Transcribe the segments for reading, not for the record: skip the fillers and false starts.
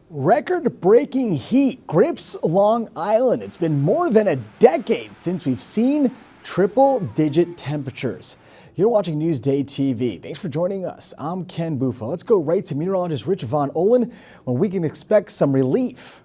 Record-breaking heat grips Long Island. It's been more than a decade since we've seen triple-digit temperatures. You're watching Newsday TV. Thanks for joining us. I'm Ken Bufo. Let's go right to meteorologist Rich Von Olin when we can expect some relief.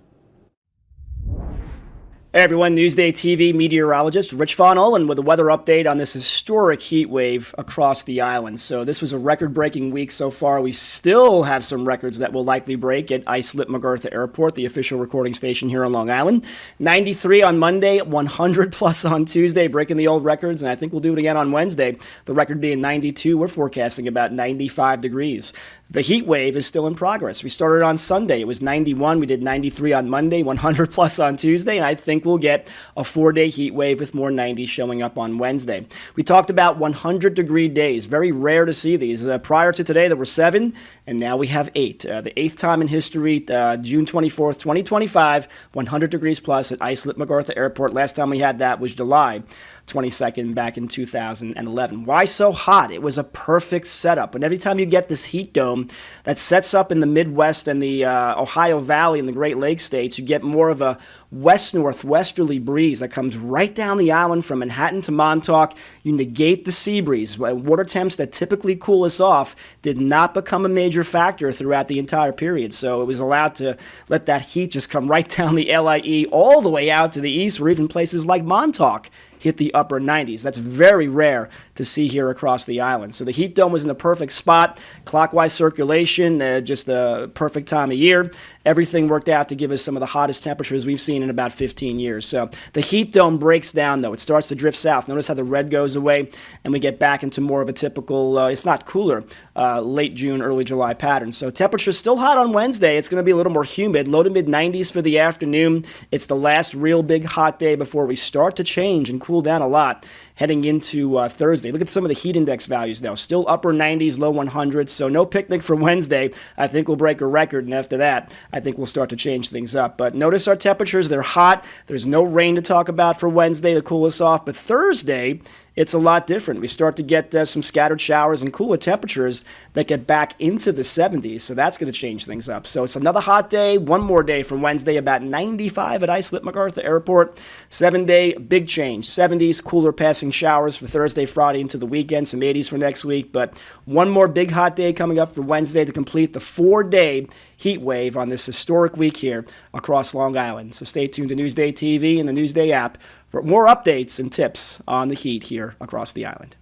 Hey everyone, Newsday TV meteorologist Rich Von Olin with a weather update on this historic heat wave across the island. So this was a record-breaking week so far. We still have some records that will likely break at Islip MacArthur Airport, the official recording station here on Long Island. 93 on Monday, 100 plus on Tuesday, breaking the old records, and I think we'll do it again on Wednesday. The record being 92, we're forecasting about 95 degrees. The heat wave is still in progress. We started on Sunday. It was 91. We did 93 on Monday, 100 plus on Tuesday, and I think we'll get a 4-day heat wave with more 90s showing up on Wednesday. We talked about 100-degree days. Very rare to see these. Prior to today, there were 7, and now we have 8. The 8th time in history, June 24th, 2025, 100 degrees plus at Islip MacArthur Airport. Last time we had that was July 22nd back in 2011. Why so hot? It was a perfect setup. And every time you get this heat dome that sets up in the Midwest and the Ohio Valley and the Great Lakes states, you get more of a west-northwesterly breeze that comes right down the island from Manhattan to Montauk. You negate the sea breeze. Water temps that typically cool us off did not become a major factor throughout the entire period. So it was allowed to let that heat just come right down the LIE all the way out to the east, or even places like Montauk hit the upper 90s. That's very rare to see here across the island. So the heat dome was in the perfect spot. Clockwise circulation, just a perfect time of year. Everything worked out to give us some of the hottest temperatures we've seen in about 15 years. So the heat dome breaks down, though. It starts to drift south. Notice how the red goes away, and we get back into more of a typical, if not cooler, late June, early July pattern. So temperatures still hot on Wednesday. It's going to be a little more humid, low to mid 90s for the afternoon. It's the last real big hot day before we start to change and cool down a lot heading into Thursday. Look at some of the heat index values now. Still upper 90s, low 100s, so no picnic for Wednesday. I think we'll break a record, and after that, I think we'll start to change things up. But notice our temperatures, they're hot. There's no rain to talk about for Wednesday to cool us off, but Thursday, it's a lot different. We start to get some scattered showers and cooler temperatures that get back into the 70s, so that's going to change things up. So it's another hot day, one more day from Wednesday, about 95 at Islip MacArthur Airport. 7-day, big change. 70s, cooler passing showers for Thursday, Friday into the weekend, some 80s for next week, but one more big hot day coming up for Wednesday to complete the 4-day heat wave on this historic week here across Long Island. So stay tuned to Newsday TV and the Newsday app for more updates and tips on the heat here across the island.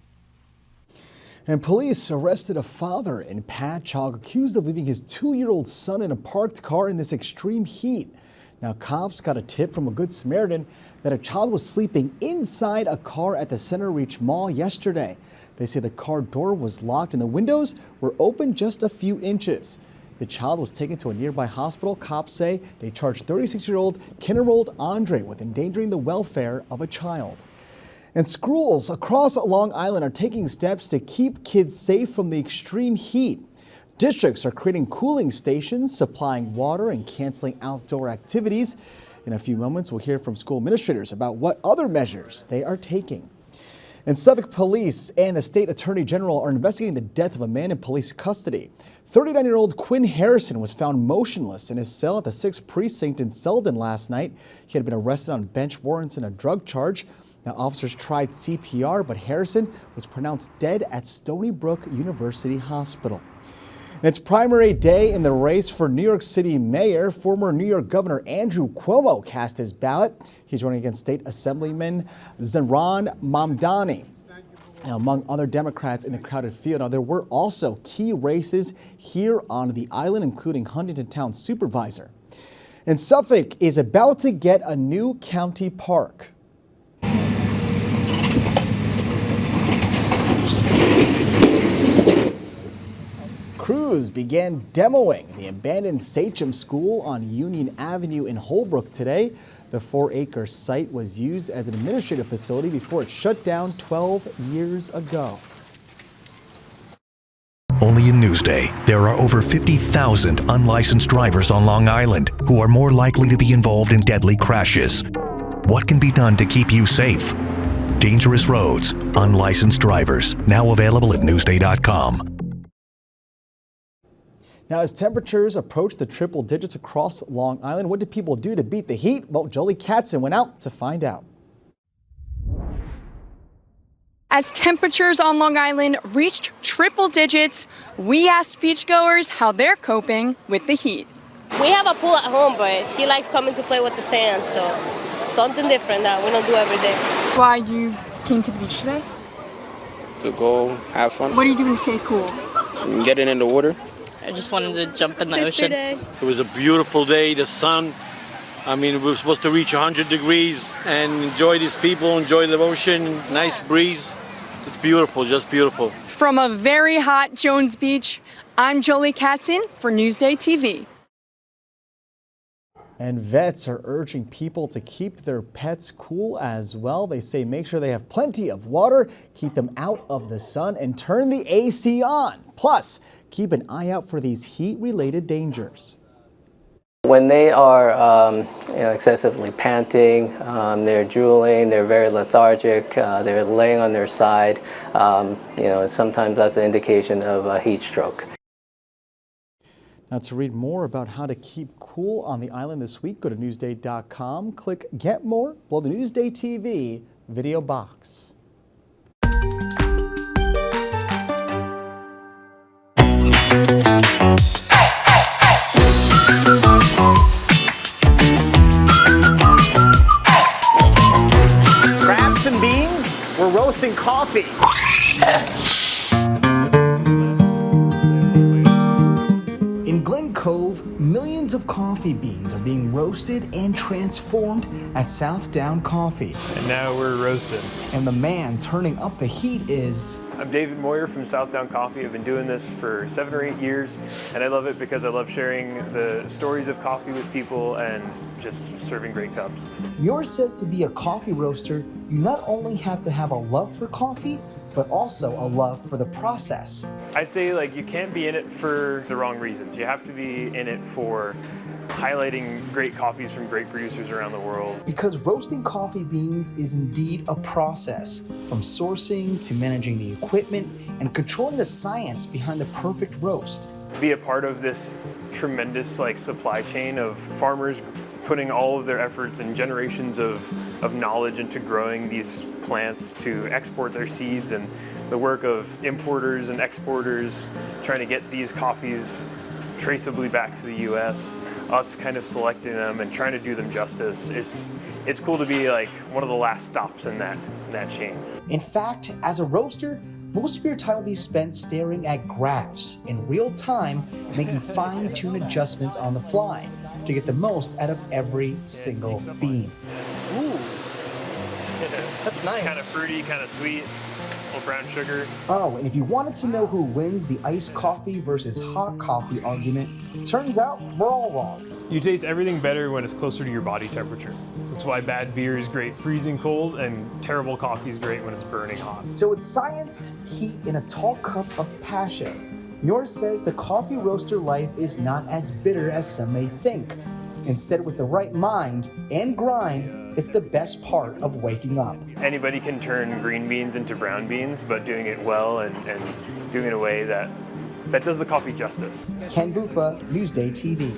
And police arrested a father in Patchogue accused of leaving his 2-year-old son in a parked car in this extreme heat. Now, cops got a tip from a Good Samaritan that a child was sleeping inside a car at the Center Reach Mall yesterday. They say the car door was locked and the windows were open just a few inches. The child was taken to a nearby hospital. Cops say they charged 36-year-old Kinnerold Andre with endangering the welfare of a child. And schools across Long Island are taking steps to keep kids safe from the extreme heat. Districts are creating cooling stations, supplying water, and canceling outdoor activities. In a few moments, we'll hear from school administrators about what other measures they are taking. And Suffolk Police and the State Attorney General are investigating the death of a man in police custody. 39-year-old Quinn Harrison was found motionless in his cell at the 6th Precinct in Selden last night. He had been arrested on bench warrants and a drug charge. Now, officers tried CPR, but Harrison was pronounced dead at Stony Brook University Hospital. And it's primary day in the race for New York City Mayor. Former New York Governor Andrew Cuomo cast his ballot. He's running against State Assemblyman Zohran Mamdani, among other Democrats in the crowded field. Now, there were also key races here on the island, including Huntington Town Supervisor. And Suffolk is about to get a new county park. Crews began demoing the abandoned Sachem School on Union Avenue in Holbrook today. The 4-acre site was used as an administrative facility before it shut down 12 years ago. Only in Newsday, there are over 50,000 unlicensed drivers on Long Island who are more likely to be involved in deadly crashes. What can be done to keep you safe? Dangerous roads, unlicensed drivers, now available at Newsday.com. Now, as temperatures approach the triple digits across Long Island, what do people do to beat the heat? Well, Jolie Katzen went out to find out. As temperatures on Long Island reached triple digits, we asked beachgoers how they're coping with the heat. We have a pool at home, but he likes coming to play with the sand, so something different that we don't do every day. Why you came to the beach today? To go have fun. What are you doing to stay cool? Getting in the water. I just wanted to jump in the ocean. It was a beautiful day, the sun. I mean, we were supposed to reach 100 degrees and enjoy these people, enjoy the ocean, nice breeze. It's beautiful, just beautiful. From a very hot Jones Beach, I'm Jolie Katzen for Newsday TV. And vets are urging people to keep their pets cool as well. They say make sure they have plenty of water, keep them out of the sun, and turn the AC on. Plus, keep an eye out for these heat-related dangers. When they are excessively panting, they're drooling, they're very lethargic, they're laying on their side, sometimes that's an indication of a heat stroke. Now, to read more about how to keep cool on the island this week, go to Newsday.com, click Get More below the Newsday TV video box. Grab some beans, we're roasting coffee. In Glen Cove, millions of coffee beans are being roasted and transformed at South Down Coffee. And now we're roasting. And the man turning up the heat is... I'm David Moyer from South Down Coffee. I've been doing this for 7 or 8 years, and I love it because I love sharing the stories of coffee with people and just serving great cups. Muir says to be a coffee roaster, you not only have to have a love for coffee, but also a love for the process. I'd say you can't be in it for the wrong reasons. You have to be in it for highlighting great coffees from great producers around the world. Because roasting coffee beans is indeed a process, from sourcing to managing the equipment and controlling the science behind the perfect roast. Be a part of this tremendous supply chain of farmers putting all of their efforts and generations of knowledge into growing these plants to export their seeds, and the work of importers and exporters trying to get these coffees traceably back to the U.S., us kind of selecting them and trying to do them justice. It's cool to be one of the last stops in that chain. In fact, as a roaster, most of your time will be spent staring at graphs in real time, making fine-tuned adjustments on the fly to get the most out of every single bean. Ooh, that's nice. Kind of fruity, kind of sweet, little brown sugar. Oh, and if you wanted to know who wins the iced coffee versus hot coffee argument, turns out we're all wrong. You taste everything better when it's closer to your body temperature. That's why bad beer is great freezing cold and terrible coffee is great when it's burning hot. So it's science, heat, and a tall cup of passion. Muir says the coffee roaster life is not as bitter as some may think. Instead, with the right mind and grind, it's the best part of waking up. Anybody can turn green beans into brown beans, but doing it well and doing it in a way that does the coffee justice. Ken Bufa, Newsday TV.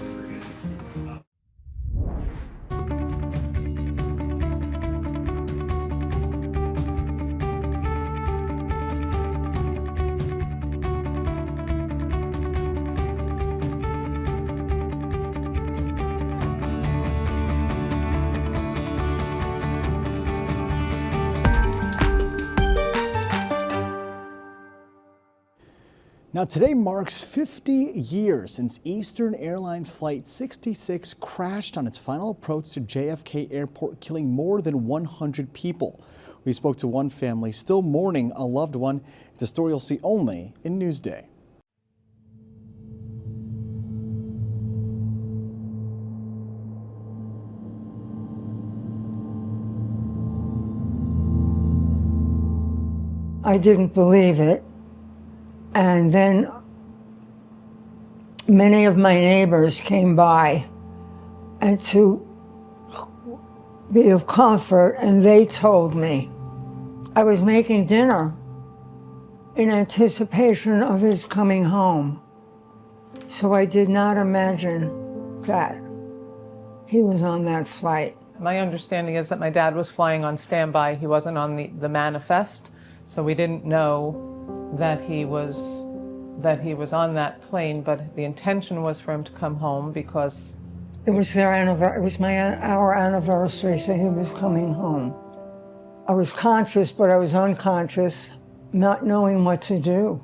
Now, today marks 50 years since Eastern Airlines Flight 66 crashed on its final approach to JFK Airport, killing more than 100 people. We spoke to one family still mourning a loved one. It's a story you'll see only in Newsday. I didn't believe it. And then many of my neighbors came by and to be of comfort, and they told me. I was making dinner in anticipation of his coming home. So I did not imagine that he was on that flight. My understanding is that my dad was flying on standby. He wasn't on the manifest, so we didn't know that he was on that plane, but the intention was for him to come home because it was our anniversary, so he was coming home. I was conscious, but I was unconscious, not knowing what to do.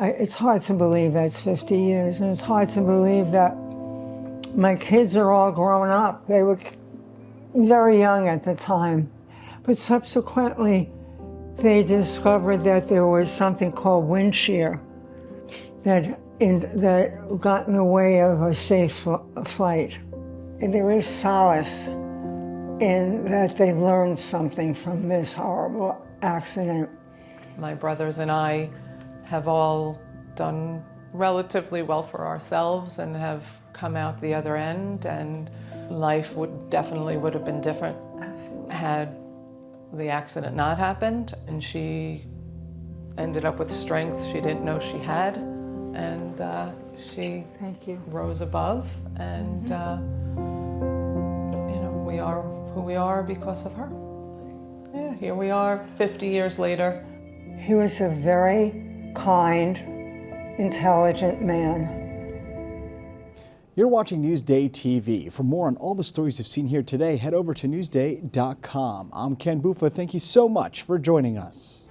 It's hard to believe that's 50 years, and it's hard to believe that my kids are all grown up. They were very young at the time, but subsequently they discovered that there was something called wind shear that got in the way of a safe flight. And there is solace in that they learned something from this horrible accident. My brothers and I have all done relatively well for ourselves and have come out the other end, and life would have been different had the accident not happened, and she ended up with strength she didn't know she had, and she rose above, and we are who we are because of her. Yeah, here we are 50 years later. He was a very kind, intelligent man. You're watching Newsday TV. For more on all the stories you've seen here today, head over to newsday.com. I'm Ken Bufa. Thank you so much for joining us.